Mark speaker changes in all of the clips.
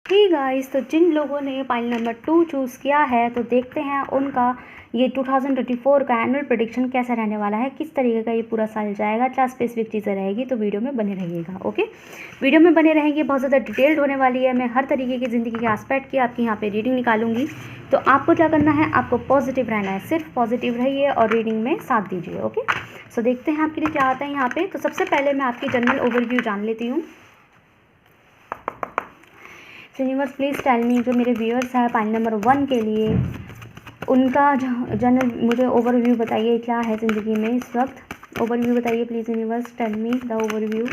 Speaker 1: ठीक गाइस, तो जिन लोगों ने पाइल नंबर 2 चूज़ किया है तो देखते हैं उनका ये 2024 का एनुअल प्रेडिक्शन कैसा रहने वाला है, किस तरीके का ये पूरा साल जाएगा, क्या स्पेसिफिक चीज़ें रहेगी। तो वीडियो में बने रहिएगा। ओके, वीडियो में बने रहेंगे, बहुत ज़्यादा डिटेल्ड होने वाली है। मैं हर तरीके की ज़िंदगी के एस्पेक्ट की आपकी यहाँ पे रीडिंग निकालूंगी। तो आपको क्या करना है, आपको पॉजिटिव रहना है, सिर्फ पॉजिटिव रहिए और रीडिंग में साथ दीजिए। ओके, सो देखते हैं आपके लिए क्या आता है यहाँ पे। तो सबसे पहले मैं आपकी जनरल ओवरव्यू जान लेती हूँ। यूनिवर्स प्लीज़ टेल मी, जो मेरे व्यूअर्स हैं पाइल नंबर 1 के लिए, उनका जनरल मुझे ओवरव्यू बताइए, क्या है ज़िंदगी में इस वक्त। ओवरव्यू बताइए please universe, tell me the overview.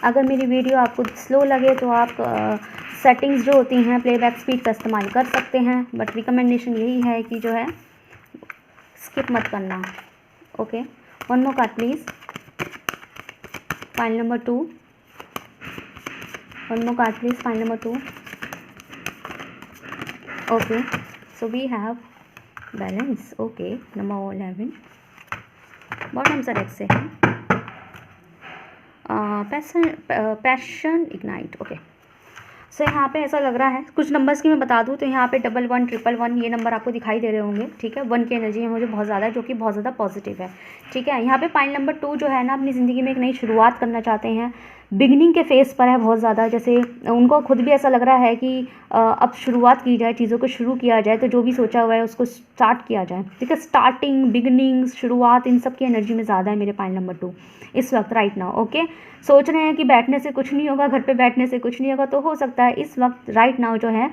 Speaker 1: अगर मेरी वीडियो आपको स्लो लगे तो आप सेटिंग्स जो होती हैं प्लेबैक स्पीड का इस्तेमाल कर सकते हैं, बट रिकमेंडेशन यही है कि जो है स्किप मत करना। Okay, one more card please, file number 2, one more card please, file number 2. Okay, so we have balance. Okay, number 11, bottom side से है पैशन इग्नाइट। ओके, सो यहाँ पे ऐसा लग रहा है, कुछ नंबर्स की मैं बता दूँ तो यहाँ पे 11 111 ये नंबर आपको दिखाई दे रहे होंगे। ठीक है, 1 की एनर्जी है मुझे बहुत ज़्यादा, जो कि बहुत ज़्यादा पॉजिटिव है। ठीक है, यहाँ पे पाइल नंबर 2 जो है ना, अपनी ज़िंदगी में एक नई शुरुआत करना चाहते हैं, बिगनिंग के फेज़ पर है बहुत ज़्यादा। जैसे उनको खुद भी ऐसा लग रहा है कि अब शुरुआत की जाए, चीज़ों को शुरू किया जाए, तो जो भी सोचा हुआ है उसको स्टार्ट किया जाए। ठीक है, स्टार्टिंग, बिगनिंग, शुरुआत, इन सब की एनर्जी में ज़्यादा है मेरे पाइल नंबर 2 इस वक्त, राइट नाउ। ओके, सोच रहे हैं कि बैठने से कुछ नहीं होगा, घर पे बैठने से कुछ नहीं होगा, तो हो सकता है इस वक्त राइट नाउ जो है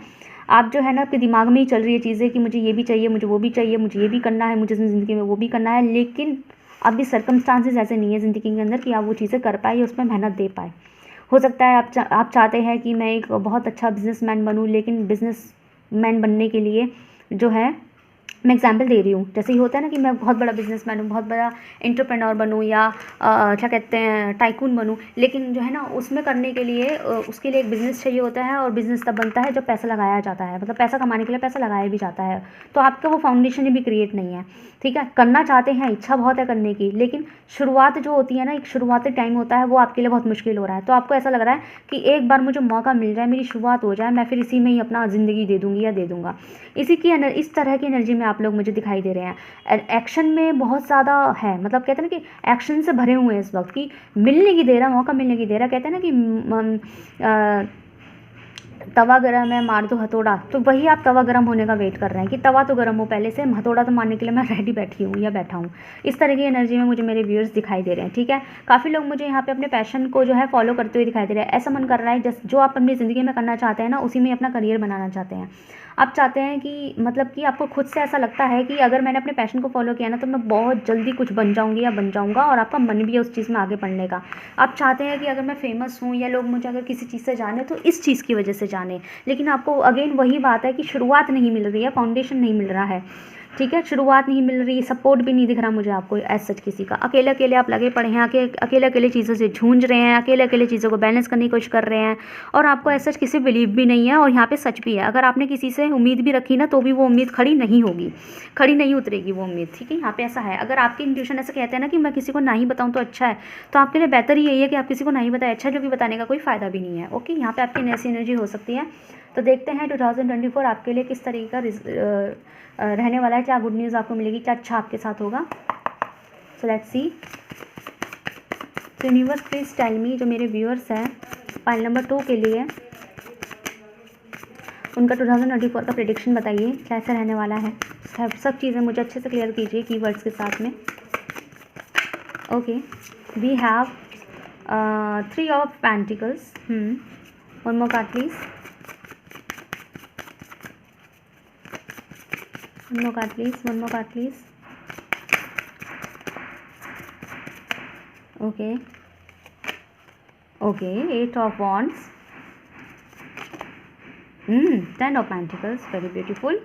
Speaker 1: आप जो है ना, आपके दिमाग में ही चल रही है चीज़ें कि मुझे ये भी चाहिए, मुझे वो भी चाहिए, मुझे ये भी करना है, मुझे ज़िंदगी में वो भी करना है, लेकिन अभी सर्कमस्टांसेस ऐसे नहीं है ज़िंदगी के अंदर कि आप वो चीज़ें कर पाए या उसमें मेहनत दे पाए। हो सकता है आप चाहते हैं कि मैं एक बहुत अच्छा बिजनेसमैन बनूं, लेकिन बिजनेसमैन बनने के लिए जो है, मैं एग्जाम्पल दे रही हूँ, जैसे ही होता है ना कि मैं बहुत बड़ा बिजनेसमैन हूँ, बहुत बड़ा एंटरप्रेन्योर बनूँ या क्या कहते हैं टाइकून बनूँ, लेकिन जो है ना उसमें करने के लिए उसके लिए एक बिज़नेस चाहिए होता है, और बिज़नेस तब बनता है जब पैसा लगाया जाता है, मतलब पैसा कमाने के लिए पैसा लगाया भी जाता है। तो आपका वो फाउंडेशन भी क्रिएट नहीं है। ठीक है, करना चाहते हैं, इच्छा बहुत है करने की, लेकिन शुरुआत जो होती है ना, एक शुरुआती टाइम होता है, वो आपके लिए बहुत मुश्किल हो रहा है। तो आपको ऐसा लग रहा है कि एक बार मुझे मौका मिल जाए, मेरी शुरुआत हो जाए, मैं फिर इसी में ही अपना ज़िंदगी दे दूँगी या दे दूँगा। इस तरह की एनर्जी में आप लोग मुझे दिखाई दे रहे हैं। एक्शन में बहुत ज़्यादा है, मतलब कहते हैं ना कि एक्शन से भरे हुए हैं इस वक्त, की मिलने की दे रहा, मौका मिलने की दे रहा। कहते हैं ना कि तवा गरम है, मार दो हथौड़ा, तो वही आप तवा गरम होने का वेट कर रहे हैं कि तवा तो गरम हो पहले से, हथौड़ा तो मारने के लिए मैं रेडी बैठी हूँ या बैठा हूँ। इस तरह की एनर्जी में मुझे मेरे व्यूअर्स दिखाई दे रहे हैं। ठीक है, काफ़ी लोग मुझे यहाँ पे अपने पैशन को जो है फॉलो करते हुए दिखाई दे रहे हैं। ऐसा मन कर रहा है जो आप अपनी ज़िंदगी में करना चाहते हैं ना, उसी में अपना करियर बनाना चाहते हैं। आप चाहते हैं कि मतलब कि आपको खुद से ऐसा लगता है कि अगर मैंने अपने पैशन को फॉलो किया ना, तो मैं बहुत जल्दी कुछ बन जाऊँगी या बन जाऊँगा, और आपका मन भी है उस चीज़ में आगे बढ़ने का। आप चाहते हैं कि अगर मैं फेमस हूँ या लोग मुझे अगर किसी चीज़ से जाने तो इस चीज़ की वजह से जाने, लेकिन आपको अगेन वही बात है कि शुरुआत नहीं मिल रही है, फाउंडेशन नहीं मिल रहा है। ठीक है, शुरुआत नहीं मिल रही, सपोर्ट भी नहीं दिख रहा मुझे आपको एज सच किसी का। अकेले अकेले आप लगे पड़े हैं, अकेले अकेले चीज़ों से जूझ रहे हैं, अकेले अकेले चीज़ों को बैलेंस करने की कोशिश कर रहे हैं, और आपको एज सच किसी बिलीव भी नहीं है। और यहाँ पे सच भी है, अगर आपने किसी से उम्मीद भी रखी ना, तो भी वो उम्मीद खड़ी नहीं होगी, खड़ी नहीं उतरेगी वो उम्मीद। ठीक है, यहाँ पे ऐसा है, अगर आपकी इंट्यूशन ऐसा कहते हैं ना कि मैं किसी को नहीं बताऊँ तो अच्छा है, तो आपके लिए बेहतर यही है कि आप किसी को नहीं बताएं, अच्छा, जो कि बताने का कोई फ़ायदा भी नहीं है। ओके, यहाँ पे आपकी ऐसी एनर्जी हो सकती है। तो देखते हैं 2024 आपके लिए किस तरीके का रहने वाला है, क्या गुड न्यूज़ आपको मिलेगी, क्या अच्छा आपके साथ होगा। So let's see, universe please tell me, जो मेरे व्यूअर्स हैं पाइल नंबर 2 के लिए, उनका 2024 का प्रेडिक्शन बताइए, कैसा रहने वाला है। सब चीज़ें मुझे अच्छे से क्लियर कीजिए कीवर्ड्स के साथ में। Okay, we have 3 of pentacles. One more card please, one more card please. Okay, 8 of wands, 10 of pentacles, very beautiful.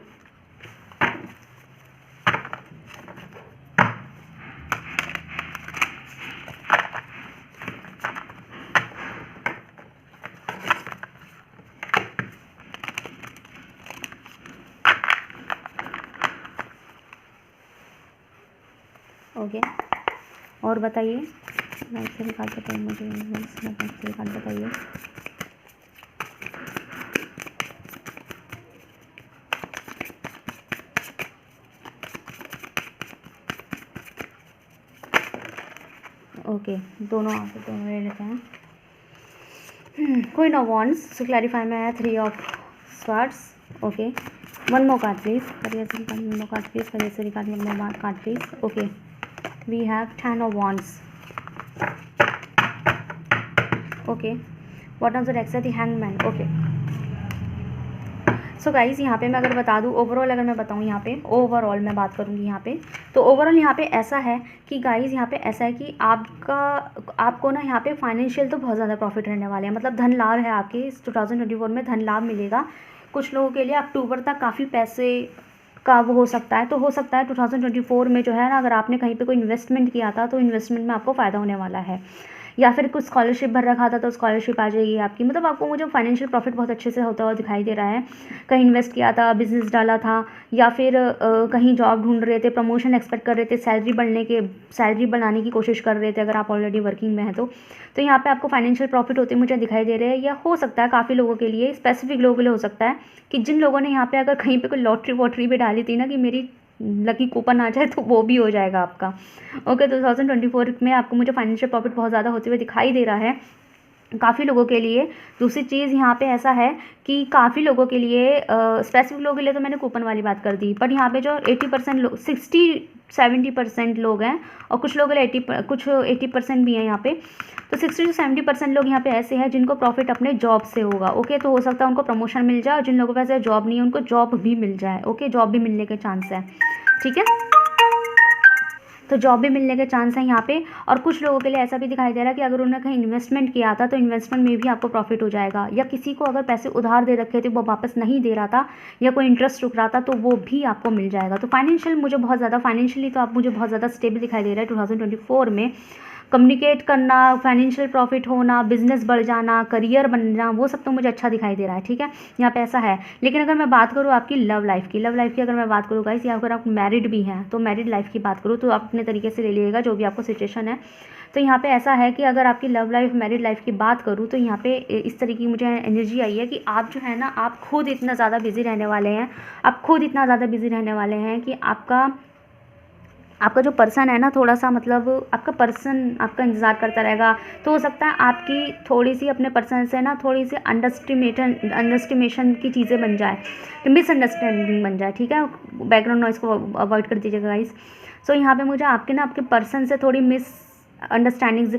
Speaker 1: Okay, और बताइए राइट से रिकॉर्ड बताइए मुझे, राइट से रिकॉर्ड बताइए। ओके, दोनों ले लेते हैं। Queen of wands, so clarify में है 3 of swords. Okay, one more card please, one more card please, one more card please. Okay, we have 10 of wands. Okay, what are the next, the hangman. Okay, so guys यहाँ पे मैं अगर बता दूँ overall, अगर मैं बताऊँ यहाँ पे ओवरऑल मैं बात करूँगी यहाँ पे, तो ओवरऑल यहाँ पे ऐसा है कि गाइज़ यहाँ पे ऐसा है कि आपको ना यहाँ पे फाइनेंशियल तो बहुत ज़्यादा प्रॉफिट रहने वाले हैं, मतलब धन लाभ है आपके इस 2024 में, धन लाभ मिलेगा। कुछ लोगों के लिए अक्टूबर तक काफ़ी पैसे का वो हो सकता है, तो हो सकता है 2024 में जो है ना, अगर आपने कहीं पे कोई इन्वेस्टमेंट किया था तो इन्वेस्टमेंट में आपको फ़ायदा होने वाला है, या फिर कुछ स्कॉलरशिप भर रखा था तो स्कॉलरशिप आ जाएगी आपकी, मतलब आपको मुझे फाइनेंशियल प्रॉफिट बहुत अच्छे से होता हुआ दिखाई दे रहा है। कहीं इन्वेस्ट किया था, बिजनेस डाला था, या फिर कहीं जॉब ढूंढ रहे थे, प्रमोशन एक्सपेक्ट कर रहे थे, सैलरी बनाने की कोशिश कर रहे थे, अगर आप ऑलरेडी वर्किंग में हैं तो यहाँ पे आपको फाइनेंशियल प्रॉफिट होते मुझे दिखाई दे रहे हैं। या हो सकता है काफ़ी लोगों के लिए, स्पेसिफिक लोगों के लिए हो सकता है कि जिन लोगों ने यहाँ पे अगर कहीं पे कोई लॉटरी वॉटरी भी डाली थी ना कि मेरी लकी कूपन आ जाए, तो वो भी हो जाएगा आपका। ओके, 2024 में आपको मुझे फाइनेंशियल प्रॉफिट बहुत ज़्यादा होते हुए दिखाई दे रहा है काफ़ी लोगों के लिए। दूसरी चीज़ यहाँ पे ऐसा है कि काफ़ी लोगों के लिए, स्पेसिफिक लोगों के लिए तो मैंने कूपन वाली बात कर दी, पर यहाँ पे जो 80% लोग, 60-70% लोग हैं, और कुछ लोगों के लिए 80% भी हैं यहाँ पे, तो 60 से 70% लोग यहाँ पे ऐसे हैं जिनको प्रॉफिट अपने जॉब से होगा। ओके, तो हो सकता है उनको प्रमोशन मिल जाए, और जिन लोगों के पास जॉब नहीं है उनको जॉब भी मिल जाए। ओके, जॉब भी मिलने के चांस है, ठीक है, तो जॉब भी मिलने के चांस हैं यहाँ पे। और कुछ लोगों के लिए ऐसा भी दिखाई दे रहा है कि अगर उन्होंने कहीं इन्वेस्टमेंट किया था तो इन्वेस्टमेंट में भी आपको प्रॉफिट हो जाएगा, या किसी को अगर पैसे उधार दे रखे थे वो वापस नहीं दे रहा था, या कोई इंटरेस्ट रुक रहा था, तो वो भी आपको मिल जाएगा। तो फाइनेंशियली तो आप मुझे बहुत ज़्यादा स्टेबल दिखाई दे रहा है 2024 में। कम्युनिकेट करना, फाइनेंशियल प्रॉफिट होना, बिजनेस बढ़ जाना, करियर बनना, वो सब तो मुझे अच्छा दिखाई दे रहा है, ठीक है, यहाँ पे ऐसा है। लेकिन अगर मैं बात करूँ आपकी लव लाइफ की अगर मैं बात करूँ गाइस, या अगर आप मैरिड भी हैं तो मैरिड लाइफ की बात करूँ तो आप अपने तरीके से ले लीजिएगा जो भी आपको सिचुएशन है। तो यहाँ पे ऐसा है कि अगर आपकी लव लाइफ मैरिड लाइफ की बात करूँ तो यहाँ पे इस तरीके की मुझे एनर्जी आई है कि आप जो है ना, आप खुद इतना ज़्यादा बिजी रहने वाले हैं कि आपका जो पर्सन है ना, थोड़ा सा मतलब आपका पर्सन आपका इंतज़ार करता रहेगा। तो हो सकता है आपकी थोड़ी सी अपने पर्सन से ना थोड़ी सी अंडरस्टिमेशन की चीज़ें बन जाए, मिसअंडरस्टैंडिंग बन जाए, ठीक है। बैकग्राउंड नॉइज़ को अवॉइड कर दीजिएगा गाइस। सो यहाँ पे मुझे आपके पर्सन से थोड़ी अंडरस्टैंडिंग्स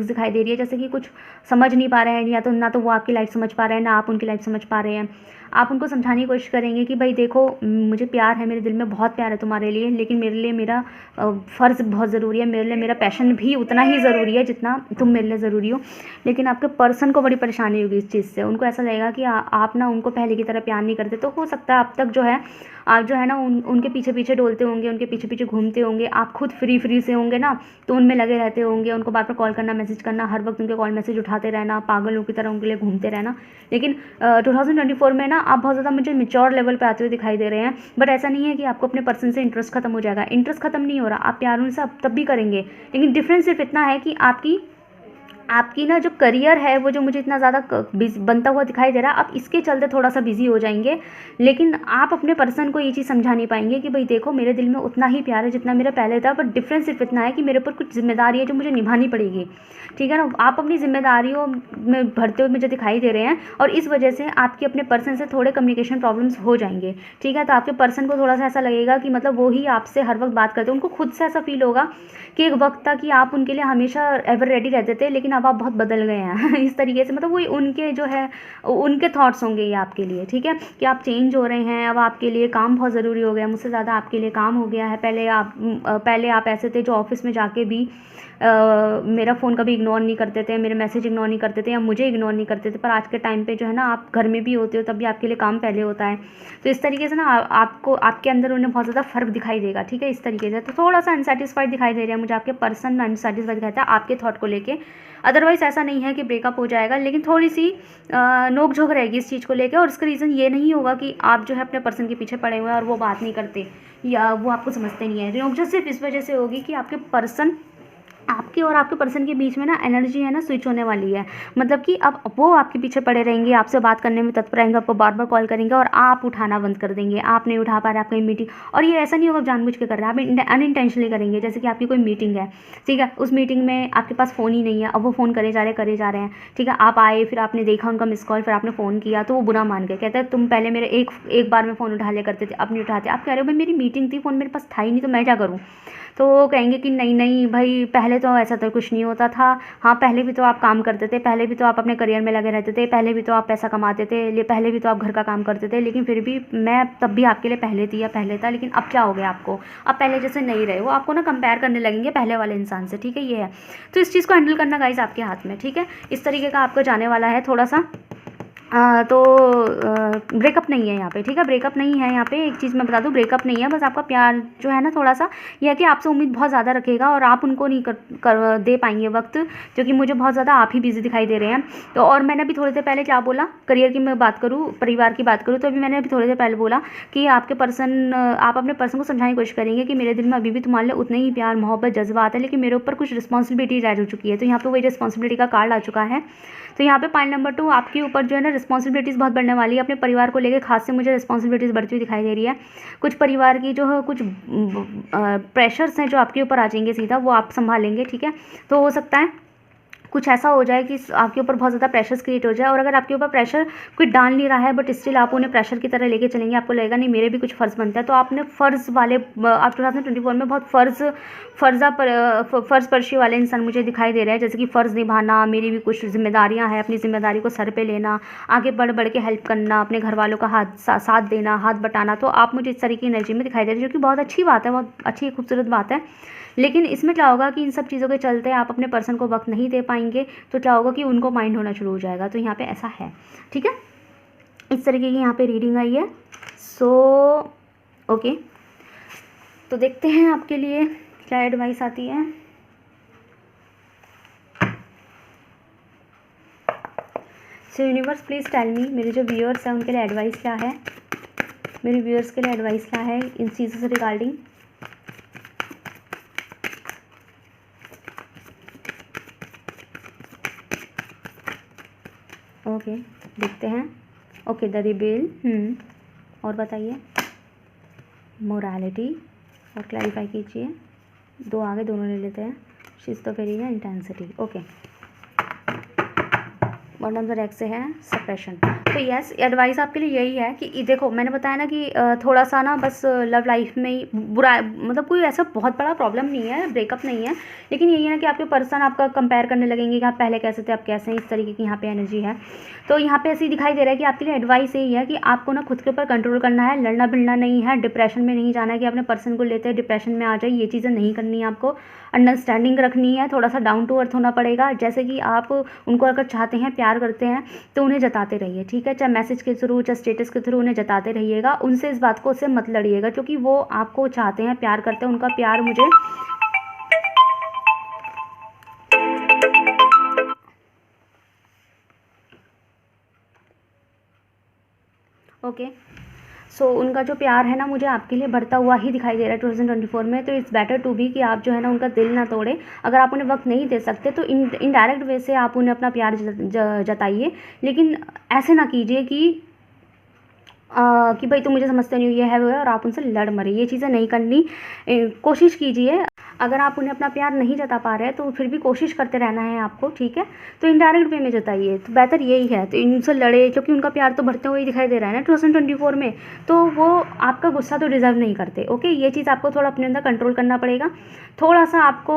Speaker 1: दिखाई दे रही है, जैसे कि कुछ समझ नहीं पा रहे हैं, या तो ना तो वो आपकी लाइफ समझ पा रहे हैं, ना आप उनकी लाइफ समझ पा रहे हैं। आप उनको समझाने की कोशिश करेंगे कि भाई देखो, मुझे प्यार है, मेरे दिल में बहुत प्यार है तुम्हारे लिए, लेकिन मेरे लिए मेरा फ़र्ज़ बहुत ज़रूरी है, मेरे लिए मेरा पैशन भी उतना ही ज़रूरी है जितना तुम मेरे लिए ज़रूरी हो। लेकिन आपके पर्सन को बड़ी परेशानी होगी इस चीज़ से, उनको ऐसा लगेगा कि आप ना उनको पहले की तरह प्यार नहीं करते। तो हो सकता है अब तक जो है आप जो है ना उनके पीछे पीछे डोलते होंगे, उनके पीछे पीछे घूमते होंगे, आप खुद फ्री से होंगे ना, तो उनमें लगे रहते होंगे, उनको बार बार कॉल करना, मैसेज करना, हर वक्त उनके कॉल मैसेज उठाते रहना, पागलों की तरह उनके लिए घूमते रहना। लेकिन 2024 में ना आप बहुत ज़्यादा मुझे मैच्योर लेवल पे आते हुए दिखाई दे रहे हैं। बट ऐसा नहीं है कि आपको अपने पर्सन से इंटरेस्ट खत्म हो जाएगा, इंटरेस्ट खत्म नहीं हो रहा, आप प्यार उनसे तब भी करेंगे। लेकिन डिफरेंस सिर्फ इतना है कि आपकी ना जो करियर है वो जो मुझे इतना ज़्यादा बनता हुआ दिखाई दे रहा है, आप इसके चलते थोड़ा सा बिजी हो जाएंगे। लेकिन आप अपने पर्सन को ये चीज़ समझा नहीं पाएंगे कि भाई देखो, मेरे दिल में उतना ही प्यार है जितना मेरा पहले था, बट डिफरेंस सिर्फ इतना है कि मेरे ऊपर कुछ जिम्मेदारी है जो मुझे निभानी पड़ेगी, ठीक है ना। आप अपनी जिम्मेदारियों में भरते हुए मुझे दिखाई दे रहे हैं, और इस वजह से आपके अपने पर्सन से थोड़े कम्युनिकेशन प्रॉब्लम्स हो जाएंगे, ठीक है। तो आपके पर्सन को थोड़ा सा ऐसा लगेगा कि मतलब वो ही आपसे हर वक्त बात करते हैं, उनको खुद से ऐसा फील होगा कि एक वक्त था कि आप उनके लिए हमेशा एवर रेडी रहते थे, लेकिन अब आप बहुत बदल गए हैं इस तरीके से, मतलब वही उनके जो है उनके थॉट्स होंगे ये आपके लिए, ठीक है, कि आप चेंज हो रहे हैं, अब आपके लिए काम बहुत ज़रूरी हो गया, मुझसे ज़्यादा आपके लिए काम हो गया है। पहले आप ऐसे थे जो ऑफिस में जाके भी मेरा फ़ोन कभी इग्नोर नहीं करते थे, मेरे मैसेज इग्नोर नहीं करते थे, या मुझे इग्नोर नहीं करते थे, पर आज के टाइम पे जो है ना, आप घर में भी होते हो तब भी आपके लिए काम पहले होता है। तो इस तरीके से ना आपको आपके अंदर उन्हें बहुत ज़्यादा फ़र्क दिखाई देगा, ठीक है, इस तरीके से। तो थोड़ा सा अनसेटिस्फाइड दिखाई दे रहा है मुझे, आपके पर्सन अनसेटिस्फाइड दिखाता है आपके थॉट को लेके। अदरवाइज़ ऐसा नहीं है कि ब्रेकअप हो जाएगा, लेकिन थोड़ी सी नोक झोंक रहेगी इस चीज़ को लेकर, और उसका रीज़न ये नहीं होगा कि आप जो है अपने पर्सन के पीछे पड़े हुए हैं और वो बात नहीं करते या वो आपको समझते नहीं है। नोक झोंक सिर्फ इस वजह से होगी कि आपके पर्सन आपके और आपके पर्सन के बीच में ना एनर्जी है ना स्विच होने वाली है। मतलब कि अब वो आपके पीछे पड़े रहेंगे, आपसे बात करने में तत्पर रहेंगे, आपको बार बार कॉल करेंगे और आप उठाना बंद कर देंगे, आप नहीं उठा पा रहे, आपकी मीटिंग। और ये ऐसा नहीं होगा जानबूझ के कर रहे हैं, आप अनइंटेंशनली करेंगे। जैसे कि आपकी कोई मीटिंग है, ठीक है, उस मीटिंग में आपके पास फ़ोन ही नहीं है, अब वो फ़ोन करे जा रहे हैं, ठीक है, आप आए, फिर आपने देखा उनका मिस कॉल, फिर आपने फ़ोन किया, तो वो बुरा मान गए, कहते हैं तुम पहले मेरे एक बार में फ़ोन उठा लिया करते थे, अब नहीं उठाते। आप कह रहे हो भाई मेरी मीटिंग थी, फ़ोन मेरे पास था ही नहीं, तो मैं क्या करूँ। तो वो कहेंगे कि नहीं नहीं भाई, पहले तो ऐसा तो कुछ नहीं होता था, हाँ पहले भी तो आप काम करते थे, पहले भी तो आप अपने करियर में लगे रहते थे, पहले भी तो आप पैसा कमाते थे, पहले भी तो आप घर का काम करते थे, लेकिन फिर भी मैं तब भी आपके लिए पहले थी या पहले था, लेकिन अब क्या हो गया आपको, अब पहले जैसे नहीं रहे। वो आपको ना कंपेयर करने लगेंगे पहले वाले इंसान से, ठीक है, ये है। तो इस चीज़ को हैंडल करना गाइस आपके हाथ में, ठीक है। इस तरीके का आपको जाने वाला है थोड़ा सा। तो ब्रेकअप नहीं है यहाँ पे, ठीक है, ब्रेकअप नहीं है यहाँ पे। एक चीज़ मैं बता दूँ, ब्रेकअप नहीं है, बस आपका प्यार जो है ना थोड़ा सा यह है कि आपसे उम्मीद बहुत ज़्यादा रखेगा और आप उनको नहीं कर दे पाएंगे वक्त, क्योंकि मुझे बहुत ज़्यादा आप ही बिजी दिखाई दे रहे हैं। तो और मैंने अभी थोड़ी देर पहले क्या बोला, करियर की मैं बात करूँ, परिवार की बात करूँ, तो अभी मैंने अभी थोड़ी देर पहले बोला कि आपके पर्सन, आप अपने पर्सन को समझाने की कोशिश करेंगे कि मेरे दिल में अभी भी तुम्हारे लिए उतने ही प्यार मोहब्बत जज्बात है, लेकिन मेरे ऊपर कुछ रिस्पॉन्सिबिलिटी रह हो चुकी है। तो यहाँ पे वही रिस्पॉन्सिबिलिटी का कार्ड आ चुका है। तो यहाँ पे पॉइंट नंबर 2, आपके ऊपर जो है ना रिस्पॉन्सिबिलिटीज़ बहुत बढ़ने वाली है। अपने परिवार को लेकर खास से मुझे रिस्पॉन्सिबिलिटीज़ बढ़ती हुई दिखाई दे रही है। कुछ परिवार की जो है कुछ प्रेशर्स हैं जो आपके ऊपर आ जाएंगे सीधा, वो आप संभालेंगे, ठीक है। तो हो सकता है कुछ ऐसा हो जाए कि आपके ऊपर बहुत ज़्यादा प्रेशर्स क्रिएट हो जाए, और अगर आपके ऊपर प्रेशर कोई डाल नहीं रहा है बट स्टिल आप उन्हें प्रेशर की तरह लेके चलेंगे, आपको लगेगा नहीं मेरे भी कुछ फ़र्ज़ बनता है, तो आपने फ़र्ज़ वाले, आप 2024 में बहुत फ़र्ज़ वाले इंसान मुझे दिखाई दे रहे हैं। जैसे कि फ़र्ज़ निभाना, मेरी भी कुछ जिम्मेदारियाँ हैं, अपनी ज़िम्मेदारी को सर पर लेना, आगे बढ़ बढ़ के हेल्प करना, अपने घर वालों का साथ देना, हाथ बटाना। तो आप मुझे इस तरह की एनर्जी में दिखाई दे रही है, जो कि बहुत अच्छी बात है, बहुत अच्छी खूबसूरत बात है। लेकिन इसमें क्या होगा कि इन सब चीज़ों के चलते आप अपने पर्सन को वक्त नहीं दे पाएंगे, तो क्या होगा कि उनको माइंड होना शुरू हो जाएगा। तो यहाँ पे ऐसा है, ठीक है। इस तरीके की यहाँ पे रीडिंग आई है। सो ओके, तो देखते हैं आपके लिए क्या एडवाइस आती है। So universe please tell me, मेरे जो व्यूअर्स हैं उनके लिए एडवाइस क्या है, मेरे व्यूअर्स के लिए एडवाइस क्या है इन चीज़ों से रिगार्डिंग। ओके देखते हैं। ओके द रिबेल, और बताइए मोरालिटी, और क्लैरिफाई कीजिए। 2 आगे दोनों ले लेते हैं। Schizophrenia, intensity. Okay, one number एक से है सप्रेशन। तो यस, एडवाइस आपके लिए यही है कि देखो मैंने बताया ना कि थोड़ा सा ना बस लव लाइफ में ही बुरा, मतलब कोई ऐसा बहुत बड़ा प्रॉब्लम नहीं है, ब्रेकअप नहीं है, लेकिन यही है ना कि आपके पर्सन आपका कंपेयर करने लगेंगे कि आप पहले कैसे थे अब कैसे हैं, इस तरीके की यहाँ पे एनर्जी है। तो यहाँ पे ऐसे ही दिखाई दे रहा है कि आपके लिए एडवाइस यही है कि आपको ना खुद के ऊपर कंट्रोल करना है, लड़ना भिड़ना नहीं है, डिप्रेशन में नहीं जाना है कि अपने पर्सन को लेते हैं डिप्रेशन में आ जाए, ये चीज़ें नहीं करनी है आपको। अंडरस्टैंडिंग रखनी है, थोड़ा सा डाउन टू अर्थ होना पड़ेगा। जैसे कि आप उनको अगर चाहते हैं, प्यार करते हैं, तो उन्हें जताते रहिए, ठीक है, चाहे मैसेज के थ्रू चाहे स्टेटस के थ्रू उन्हें जताते रहिएगा। उनसे इस बात को उससे मत लड़िएगा, क्योंकि वो आपको चाहते हैं, प्यार करते हैं, उनका प्यार मुझे ओके। सो उनका जो प्यार है ना मुझे आपके लिए बढ़ता हुआ ही दिखाई दे रहा है 2024 में। तो इट्स बेटर टू बी कि आप जो है ना उनका दिल ना तोड़ें। अगर आप उन्हें वक्त नहीं दे सकते तो इनडायरेक्ट वे से आप उन्हें अपना प्यार जताइए, लेकिन ऐसे ना कीजिए कि भाई तुम मुझे समझते नहीं हो, ये है वो है, और आप उनसे लड़ मरे। ये चीज़ें नहीं करनी। कोशिश कीजिए, अगर आप उन्हें अपना प्यार नहीं जता पा रहे हैं तो फिर भी कोशिश करते रहना है आपको, ठीक है। तो इनडायरेक्ट वे में जताइए, तो बेहतर यही है। तो इनसे लड़े, क्योंकि उनका प्यार तो बढ़ते हुए ही दिखाई दे रहा है ना 2024 में, तो वो आपका गुस्सा तो डिज़र्व नहीं करते। ओके, ये चीज़ आपको थोड़ा अपने अंदर कंट्रोल करना पड़ेगा। थोड़ा सा आपको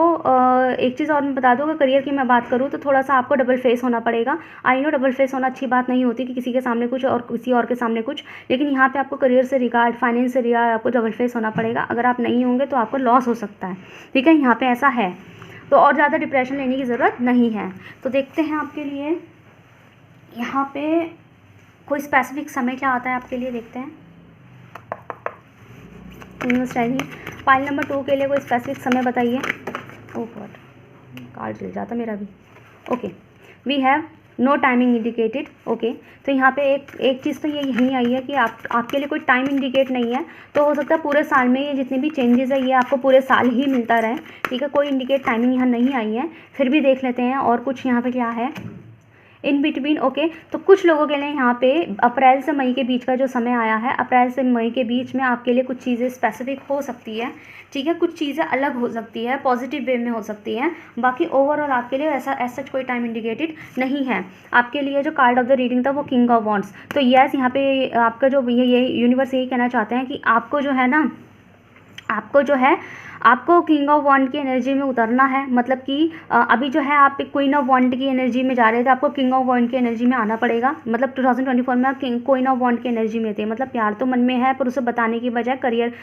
Speaker 1: एक चीज़ और मैं बता दूँ, अगर करियर की मैं बात करूँ तो थोड़ा सा आपको डबल फेस होना पड़ेगा। आई नो डबल फेस होना अच्छी बात नहीं होती कि किसी के सामने कुछ और किसी और के सामने कुछ, लेकिन यहाँ पे आपको करियर से रिगार्ड, फाइनेंस से रिगार्ड आपको डबल फेस होना पड़ेगा। अगर आप नहीं होंगे तो आपको लॉस हो सकता है, ठीक है, यहाँ पे ऐसा है। तो और ज़्यादा डिप्रेशन लेने की ज़रूरत नहीं है। तो देखते हैं आपके लिए यहाँ पे कोई स्पेसिफिक समय क्या आता है आपके लिए, देखते हैं। फाइल नंबर 2 के लिए कोई स्पेसिफिक समय बताइए। ओह गॉड, कार्ड जल जाता मेरा भी। Okay, we have no timing indicated. Okay, तो यहाँ पे एक चीज़ तो ये यहीं आई है कि आपके लिए कोई टाइम इंडिकेट नहीं है, तो हो सकता है पूरे साल में ये जितनी भी चेंजेस है ये आपको पूरे साल ही मिलता रहे, ठीक है। कोई इंडिकेट टाइमिंग यहाँ नहीं आई है। फिर भी देख लेते हैं और कुछ यहाँ पे क्या है इन बिटवीन। ओके, तो कुछ लोगों के लिए यहाँ पे अप्रैल से मई के बीच का जो समय आया है, अप्रैल से मई के बीच में आपके लिए कुछ चीज़ें स्पेसिफिक हो सकती है, ठीक है। कुछ चीज़ें अलग हो सकती है, पॉजिटिव वे में हो सकती हैं। बाकी ओवरऑल आपके लिए ऐसा कोई टाइम इंडिकेटेड नहीं है। आपके लिए जो कार्ड ऑफ द रीडिंग था वो किंग ऑफ वॉन्ड्स। तो यस, यहाँ पे आपका जो ये यूनिवर्स यही कहना चाहते हैं कि आपको जो है ना, आपको किंग ऑफ वॉन्ड की एनर्जी में उतरना है। मतलब कि अभी जो है आप क्वीन ऑफ वॉन्ड की एनर्जी में जा रहे थे, आपको किंग ऑफ वॉन्ड की एनर्जी में आना पड़ेगा। मतलब 2024 में आप क्वीन ऑफ वॉन्ड की एनर्जी में थे। मतलब प्यार तो मन में है पर उसे बताने की बजाय करियर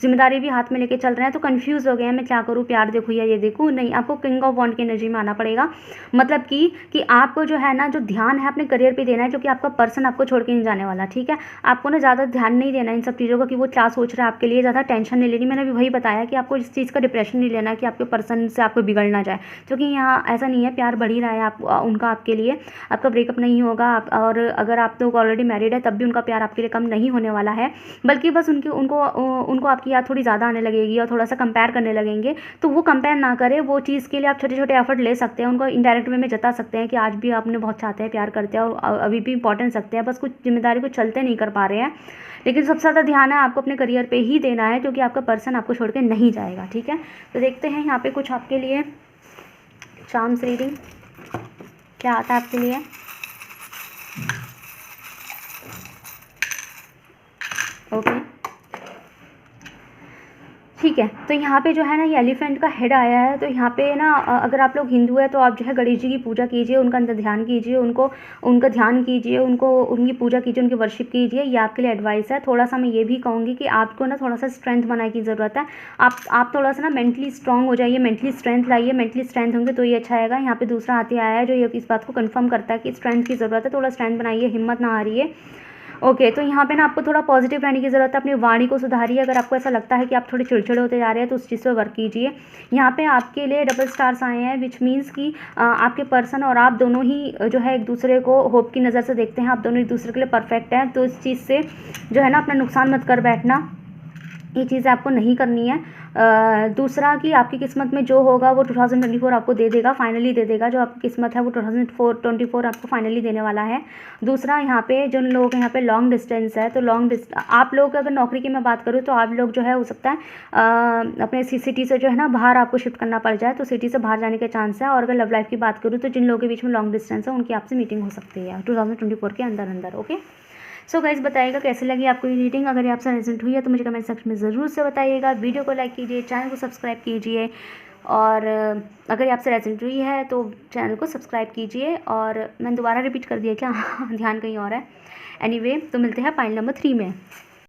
Speaker 1: जिम्मेदारी भी हाथ में लेके चल रहे हैं, तो कन्फ्यूज़ हो गए हैं, मैं क्या करूँ, प्यार देखूँ या ये देखूँ। नहीं, आपको किंग ऑफ वॉन्ड की एनर्जी में आना पड़ेगा। मतलब कि आपको जो है ना, जो ध्यान है अपने करियर पर देना है, क्योंकि आपका पर्सन आपको छोड़ के नहीं जाने वाला, ठीक है। आपको ना ज़्यादा ध्यान नहीं देना इन सब चीज़ों का कि वो क्या सोच रहा है आपके लिए, ज़्यादा टेंशन नहीं लेनी। मैंने अभी वही बताया कि आपको इस चीज़ का डिप्रेशन नहीं लेना कि आपके पर्सन से आपको बिगड़ ना जाए, क्योंकि यहाँ ऐसा नहीं है, प्यार बढ़ ही रहा है उनका आपके लिए। आपका ब्रेकअप नहीं होगा और अगर आप लोग ऑलरेडी मैरिड है तब भी उनका प्यार आपके लिए कम नहीं होने वाला है, बल्कि बस उनको आपकी याद थोड़ी ज़्यादा आने लगेगी और थोड़ा सा कंपेयर करने लगेंगे। तो वो कंपेयर ना करें, वो चीज़ के लिए आप छोटे छोटे एफर्ट ले सकते हैं, उनको इनडायरेक्ट वे में जता सकते हैं कि आज भी आपने बहुत चाहते हैं, प्यार करते हैं और अभी भी इंपॉर्टेंस रखते हैं, बस कुछ जिम्मेदारी को चलते नहीं कर पा रहे हैं। लेकिन सबसे ज़्यादा ध्यान है आपको अपने करियर पे ही देना है, क्योंकि आपका पर्सन आपको छोड़ के नहीं जाएगा, ठीक है। तो देखते हैं यहाँ पे कुछ आपके लिए चार्म्स रीडिंग क्या आता है आपके लिए। ओके, ठीक है। तो यहाँ पे जो है ना, ये एलिफेंट का हेड आया है। तो यहाँ पे ना अगर आप लोग हिंदू है तो आप जो है गणेश जी की पूजा कीजिए, उनका अंदर ध्यान कीजिए, उनका ध्यान कीजिए, उनकी पूजा कीजिए, उनकी वर्शिप कीजिए। ये आपके लिए एडवाइस है। थोड़ा सा मैं ये भी कहूँगी कि आपको ना थोड़ा सा स्ट्रेंथ बनाने की ज़रूरत है। आप थोड़ा सा ना मेंटली स्ट्रॉन्ग हो जाइए, मेंटली स्ट्रेंथ लाइए। मेंटली स्ट्रेंथ होंगे तो ये अच्छा आएगा। यहाँ पे दूसरा हाथी आया है जो ये इस बात को कन्फर्म करता है कि स्ट्रेंथ की ज़रूरत है। थोड़ा स्ट्रेंथ बनाइए, हिम्मत ना हारिए। ओके, तो यहाँ पे ना आपको थोड़ा पॉजिटिव रहने की ज़रूरत है। अपनी वाणी को सुधारिए। अगर आपको ऐसा लगता है कि आप थोड़े चिड़चिड़े होते जा रहे हैं तो उस चीज़ पे वर्क कीजिए। यहाँ पे आपके लिए डबल स्टार्स आए हैं, विच मीन्स कि आपके पर्सन और आप दोनों ही जो है एक दूसरे को होप की नज़र से देखते हैं। आप दोनों एक दूसरे के लिए परफेक्ट हैं। तो इस चीज़ से जो है ना अपना नुकसान मत कर बैठना, ये चीज़ें आपको नहीं करनी है। दूसरा कि आपकी किस्मत में जो होगा वो 2024 आपको दे देगा, फाइनली दे देगा। जो आपकी किस्मत है वो 2024 आपको फाइनली देने वाला है। दूसरा, यहाँ पे जो लोग यहाँ पे लॉन्ग डिस्टेंस है, तो आप लोग अगर नौकरी की मैं बात करूँ तो आप लोग जो है हो सकता है अपने सिटी से जो है ना बाहर आपको शिफ्ट करना पड़ जाए, तो सिटी से बाहर जाने के चांस है। और अगर लव लाइफ की बात करूँ तो जिन लोगों के बीच में लॉन्ग डिस्टेंस है उनकी आपसे मीटिंग हो सकती है 2024 के अंदर। ओके, सो गाइस, बताइएगा कैसे लगी आपको ये रीडिंग। अगर ये आपसे रेजोनेट हुई है तो मुझे कमेंट सेक्शन में ज़रूर से बताइएगा। वीडियो को लाइक कीजिए, चैनल को सब्सक्राइब कीजिए, और अगर ये आपसे रेजोनेट हुई है तो चैनल को सब्सक्राइब कीजिए। और मैंने दोबारा रिपीट कर दिया क्या ध्यान कहीं और है। एनीवे, तो मिलते हैं पाइल नंबर 3 में।